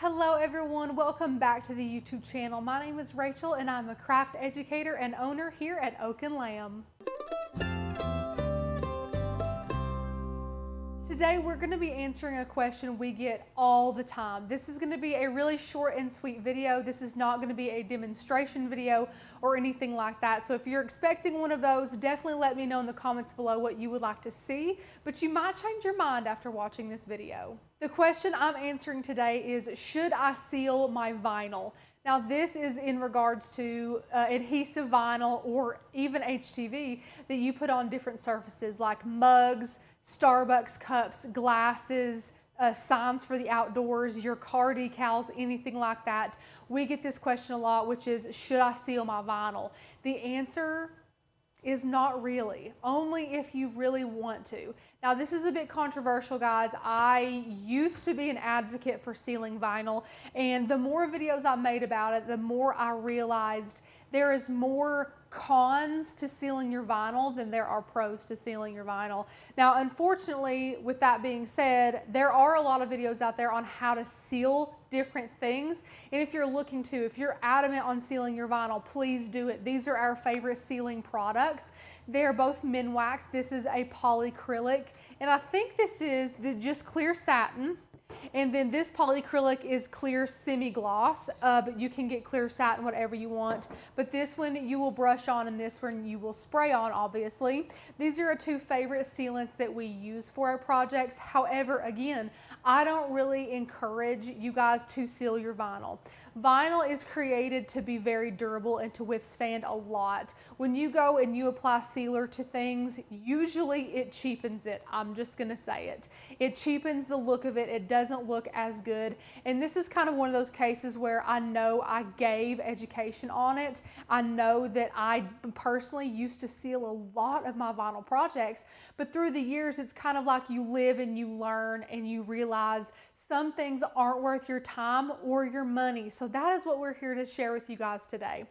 Hello everyone, welcome back to the YouTube channel. My name is Rachel and I'm a craft educator and owner here at Oak and Lamb. Today we're going to be answering a question we get all the time. This is going to be a really short and sweet video. This is not going to be a demonstration video or anything like that. So if you're expecting one of those, definitely let me know in the comments below what you would like to see, but you might change your mind after watching this video. The question I'm answering today is, should I seal my vinyl? Now this is in regards to adhesive vinyl or even HTV that you put on different surfaces like mugs, Starbucks cups, glasses, signs for the outdoors, your car decals, anything like that. We get this question a lot, which is, should I seal my vinyl? The answer is not really, only if you really want to. Now this is a bit controversial, guys. I used to be an advocate for sealing vinyl, and the more videos I made about it, the more I realized there is more cons to sealing your vinyl than there are pros to sealing your vinyl. Now, unfortunately, with that being said, there are a lot of videos out there on how to seal different things. And if you're adamant on sealing your vinyl, please do it. These are our favorite sealing products. They're both Minwax. This is a polyacrylic, and I think this is just clear satin. And then this polyacrylic is clear semi-gloss, but you can get clear satin, whatever you want. But this one you will brush on and this one you will spray on, obviously. These are our two favorite sealants that we use for our projects. However, again, I don't really encourage you guys to seal your vinyl. Vinyl is created to be very durable and to withstand a lot. When you go and you apply sealer to things, usually it cheapens it. I'm just gonna say it. It cheapens the look of it. It doesn't look as good. And this is kind of one of those cases where I know I gave education on it. I know that I personally used to seal a lot of my vinyl projects, but through the years, it's kind of like you live and you learn and you realize some things aren't worth your time or your money. So that is what we're here to share with you guys today.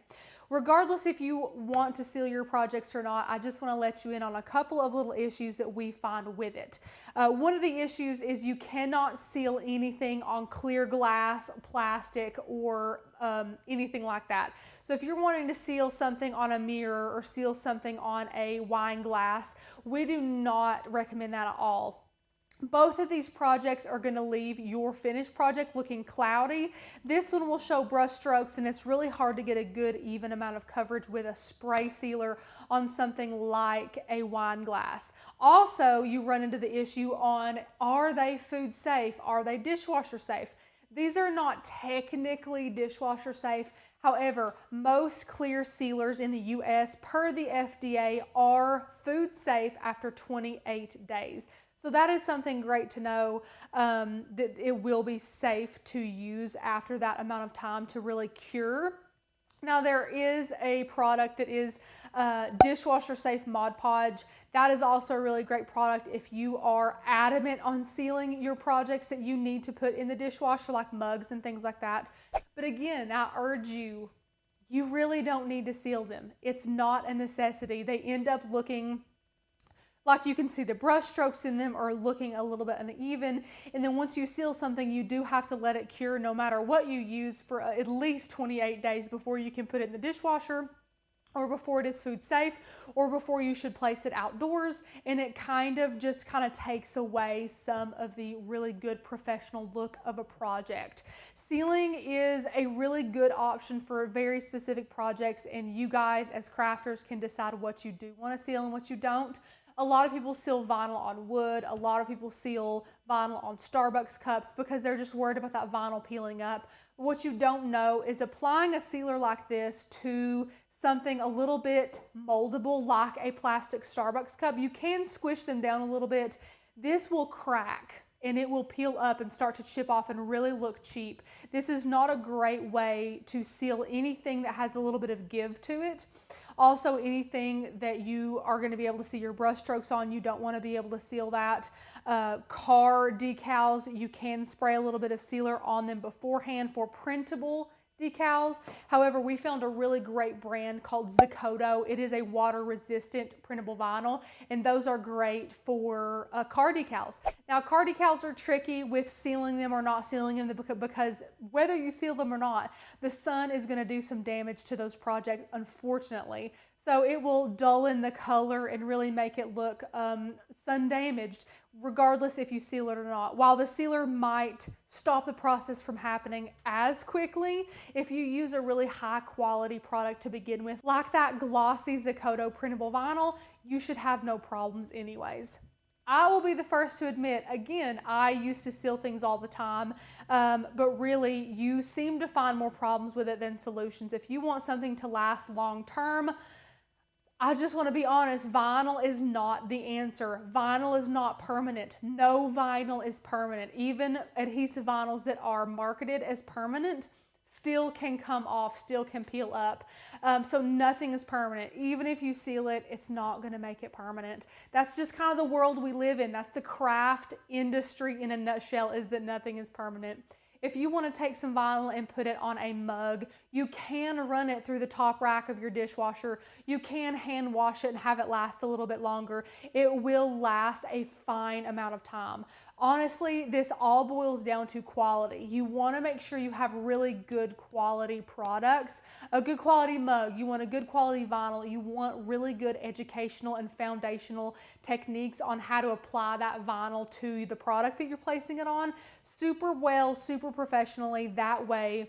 Regardless if you want to seal your projects or not, I just want to let you in on a couple of little issues that we find with it. One of the issues is you cannot seal anything on clear glass, plastic, or anything like that. So if you're wanting to seal something on a mirror or seal something on a wine glass, we do not recommend that at all. Both of these projects are going to leave your finished project looking cloudy. This one will show brush strokes, and it's really hard to get a good even amount of coverage with a spray sealer on something like a wine glass. Also, you run into the issue on, are they food safe? Are they dishwasher safe? These are not technically dishwasher safe. However, most clear sealers in the US per the FDA are food safe after 28 days. So that is something great to know, that it will be safe to use after that amount of time to really cure. Now there is a product that is dishwasher safe Mod Podge. That is also a really great product if you are adamant on sealing your projects that you need to put in the dishwasher, like mugs and things like that. But again, I urge you, you really don't need to seal them. It's not a necessity. They end up looking like you can see the brush strokes in them are looking a little bit uneven. And then once you seal something, you do have to let it cure no matter what you use for at least 28 days before you can put it in the dishwasher, or before it is food safe, or before you should place it outdoors. And it kind of takes away some of the really good professional look of a project. Sealing is a really good option for very specific projects, and you guys as crafters can decide what you do want to seal and what you don't. A lot of people seal vinyl on wood. A lot of people seal vinyl on Starbucks cups because they're just worried about that vinyl peeling up. But what you don't know is applying a sealer like this to something a little bit moldable like a plastic Starbucks cup. You can squish them down a little bit. This will crack and it will peel up and start to chip off and really look cheap. This is not a great way to seal anything that has a little bit of give to it. Also, anything that you are going to be able to see your brush strokes on, you don't want to be able to seal that. Car decals, you can spray a little bit of sealer on them beforehand for printable decals. However, we found a really great brand called Zakoto. It is a water resistant printable vinyl, and those are great for car decals. Now, car decals are tricky with sealing them or not sealing them because whether you seal them or not, the sun is going to do some damage to those projects, unfortunately. So it will dull the color and really make it look sun damaged, regardless if you seal it or not. While the sealer might stop the process from happening as quickly, if you use a really high quality product to begin with, like that glossy Zakoto printable vinyl, you should have no problems anyways. I will be the first to admit, again, I used to seal things all the time, but really you seem to find more problems with it than solutions. If you want something to last long term, I just want to be honest, vinyl is not the answer. Vinyl is not permanent. No vinyl is permanent. Even adhesive vinyls that are marketed as permanent still can come off, still can peel up. So nothing is permanent. Even if you seal it, it's not going to make it permanent. That's just kind of the world we live in. That's the craft industry in a nutshell, is that nothing is permanent. If you want to take some vinyl and put it on a mug, you can run it through the top rack of your dishwasher. You can hand wash it and have it last a little bit longer. It will last a fine amount of time. Honestly, this all boils down to quality. You want to make sure you have really good quality products, a good quality mug. You want a good quality vinyl. You want really good educational and foundational techniques on how to apply that vinyl to the product that you're placing it on super well, super professionally. That way,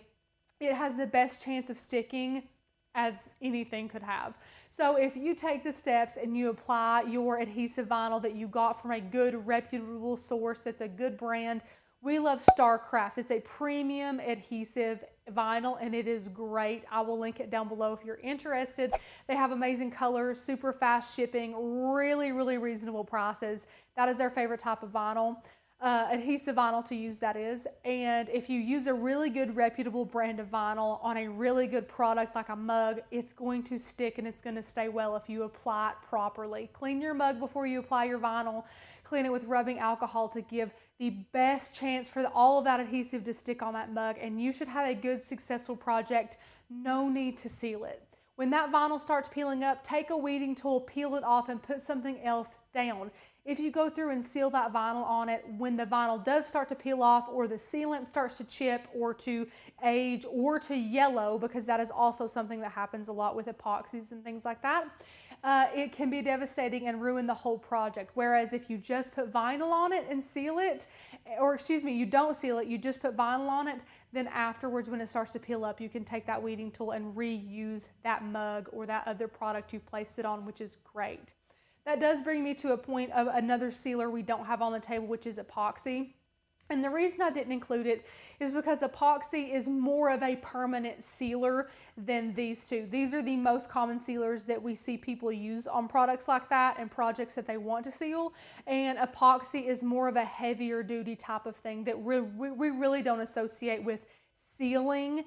it has the best chance of sticking as anything could have. So if you take the steps and you apply your adhesive vinyl that you got from a good reputable source that's a good brand, we love Starcraft. It's a premium adhesive vinyl and it is great. I will link it down below if you're interested. They have amazing colors, super fast shipping, really, really reasonable prices. That is our favorite type of vinyl. Adhesive vinyl to use, that is. And if you use a really good reputable brand of vinyl on a really good product like a mug, it's going to stick and it's going to stay well if you apply it properly. Clean your mug before you apply your vinyl. Clean it with rubbing alcohol to give the best chance for all of that adhesive to stick on that mug, and you should have a good successful project. No need to seal it. When that vinyl starts peeling up, take a weeding tool, peel it off, and put something else down. If you go through and seal that vinyl on it, when the vinyl does start to peel off or the sealant starts to chip or to age or to yellow, because that is also something that happens a lot with epoxies and things like that, it can be devastating and ruin the whole project. Whereas if you just put vinyl on it and seal it, or excuse me, you don't seal it, you just put vinyl on it, then afterwards when it starts to peel up, you can take that weeding tool and reuse that mug or that other product you've placed it on, which is great. That does bring me to a point of another sealer we don't have on the table, which is epoxy. And the reason I didn't include it is because epoxy is more of a permanent sealer than these two. These are the most common sealers that we see people use on products like that and projects that they want to seal. And epoxy is more of a heavier duty type of thing that we really don't associate with sealing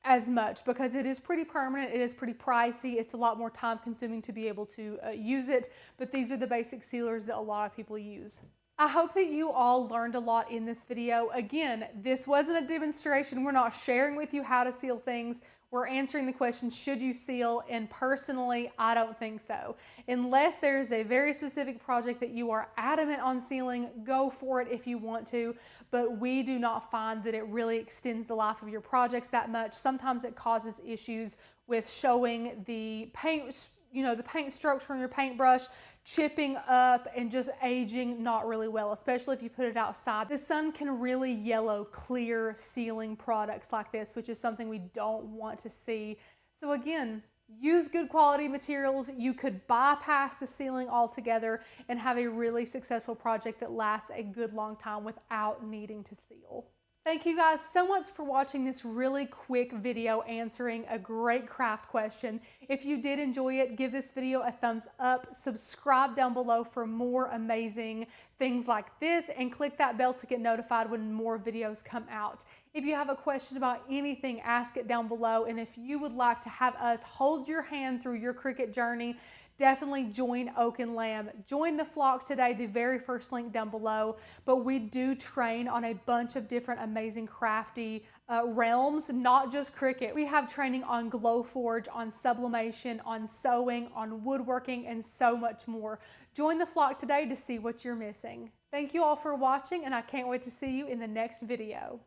as much, because it is pretty permanent, it is pretty pricey, it's a lot more time consuming to be able to use it, but these are the basic sealers that a lot of people use. I hope that you all learned a lot in this video. Again, this wasn't a demonstration. We're not sharing with you how to seal things. We're answering the question, should you seal? And personally, I don't think so. Unless there's a very specific project that you are adamant on sealing, go for it if you want to. But we do not find that it really extends the life of your projects that much. Sometimes it causes issues with showing the paint, the paint strokes from your paintbrush, chipping up and just aging not really well, especially if you put it outside. The sun can really yellow clear sealing products like this, which is something we don't want to see. So again, use good quality materials. You could bypass the sealing altogether and have a really successful project that lasts a good long time without needing to seal. Thank you guys so much for watching this really quick video answering a great craft question. If you did enjoy it, give this video a thumbs up, subscribe down below for more amazing things like this, and click that bell to get notified when more videos come out. If you have a question about anything, ask it down below. And if you would like to have us hold your hand through your Cricut journey, definitely join Oak and Lamb. Join the flock today, the very first link down below. But we do train on a bunch of different amazing crafty realms, not just Cricut. We have training on Glowforge, on sublimation, on sewing, on woodworking, and so much more. Join the flock today to see what you're missing. Thank you all for watching, and I can't wait to see you in the next video.